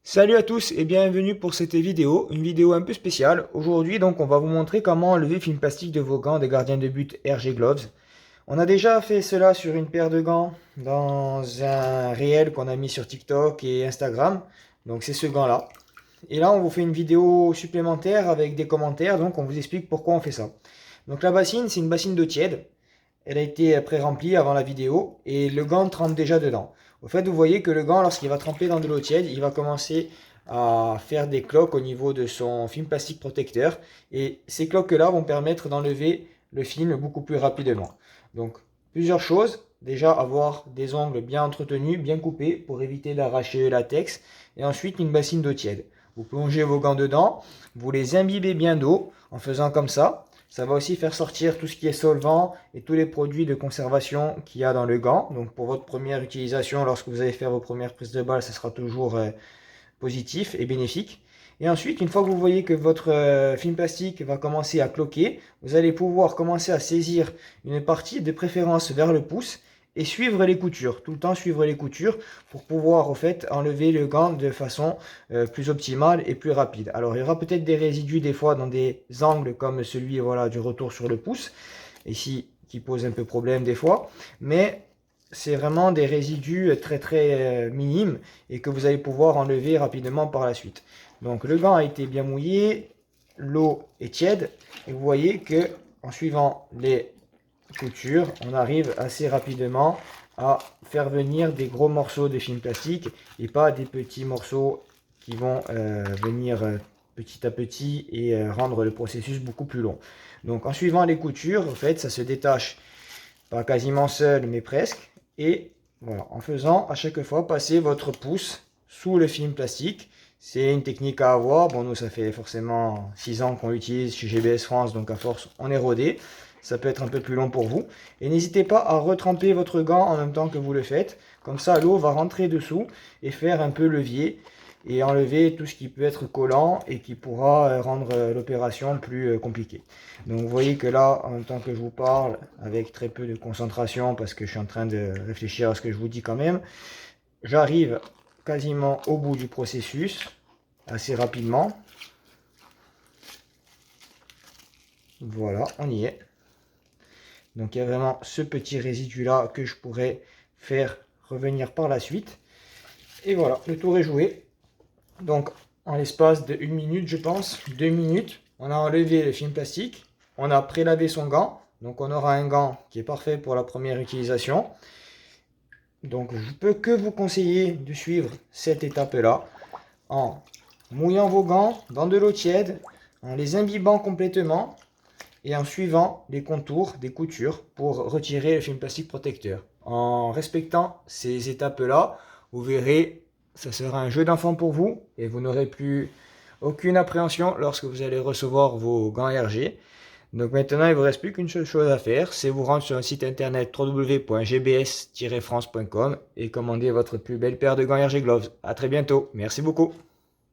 Salut à tous et bienvenue pour cette vidéo, une vidéo un peu spéciale. Aujourd'hui donc on va vous montrer comment enlever le film plastique de vos gants de gardien de but RG Gloves. On a déjà fait cela sur une paire de gants dans un réel qu'on a mis sur TikTok et Instagram. Donc c'est ce gant là. Et là on vous fait une vidéo supplémentaire avec des commentaires, donc on vous explique pourquoi on fait ça. Donc la bassine, c'est une bassine d'eau tiède. Elle a été pré-remplie avant la vidéo et le gant trempe déjà dedans. Au fait, vous voyez que le gant, lorsqu'il va tremper dans de l'eau tiède, il va commencer à faire des cloques au niveau de son film plastique protecteur. Et ces cloques-là vont permettre d'enlever le film beaucoup plus rapidement. Donc, plusieurs choses. Déjà, avoir des ongles bien entretenus, bien coupés pour éviter d'arracher le latex. Et ensuite, une bassine d'eau tiède. Vous plongez vos gants dedans, vous les imbibez bien d'eau en faisant comme ça. Ça va aussi faire sortir tout ce qui est solvant et tous les produits de conservation qu'il y a dans le gant. Donc pour votre première utilisation, lorsque vous allez faire vos premières prises de balles, ce sera toujours positif et bénéfique. Et ensuite, une fois que vous voyez que votre film plastique va commencer à cloquer, vous allez pouvoir commencer à saisir une partie de préférence vers le pouce et suivre les coutures, tout le temps suivre les coutures pour pouvoir au fait enlever le gant de façon plus optimale et plus rapide. Alors il y aura peut-être des résidus des fois dans des angles comme celui voilà, du retour sur le pouce, ici qui pose un peu problème des fois, mais c'est vraiment des résidus très minimes et que vous allez pouvoir enlever rapidement par la suite. Donc le gant a été bien mouillé, l'eau est tiède et vous voyez que en suivant les couture, on arrive assez rapidement à faire venir des gros morceaux de film plastique et pas des petits morceaux qui vont venir petit à petit et rendre le processus beaucoup plus long. Donc en suivant les coutures, en fait, ça se détache pas quasiment seul, mais presque. Et voilà, en faisant à chaque fois passer votre pouce sous le film plastique. C'est une technique à avoir. Bon, nous, ça fait forcément 6 ans qu'on l'utilise chez GBS France, donc à force, on est rodé. Ça peut être un peu plus long pour vous. Et n'hésitez pas à retremper votre gant en même temps que vous le faites. Comme ça, l'eau va rentrer dessous et faire un peu levier et enlever tout ce qui peut être collant et qui pourra rendre l'opération plus compliquée. Donc vous voyez que là, en même temps que je vous parle, avec très peu de concentration, parce que je suis en train de réfléchir à ce que je vous dis quand même, j'arrive quasiment au bout du processus, assez rapidement. Voilà, on y est. Donc il y a vraiment ce petit résidu là que je pourrais faire revenir par la suite. Et voilà, le tour est joué. Donc en l'espace de 1 minute, je pense, 2 minutes, on a enlevé le film plastique, on a prélavé son gant. Donc on aura un gant qui est parfait pour la première utilisation. Donc je peux que vous conseiller de suivre cette étape-là en mouillant vos gants dans de l'eau tiède, en les imbibant complètement et en suivant les contours des coutures pour retirer le film plastique protecteur. En respectant ces étapes-là, vous verrez, ça sera un jeu d'enfant pour vous et vous n'aurez plus aucune appréhension lorsque vous allez recevoir vos gants RG. Donc maintenant, il ne vous reste plus qu'une seule chose à faire, c'est vous rendre sur un site internet www.gbs-france.com et commander votre plus belle paire de gants RG Gloves. A très bientôt, merci beaucoup.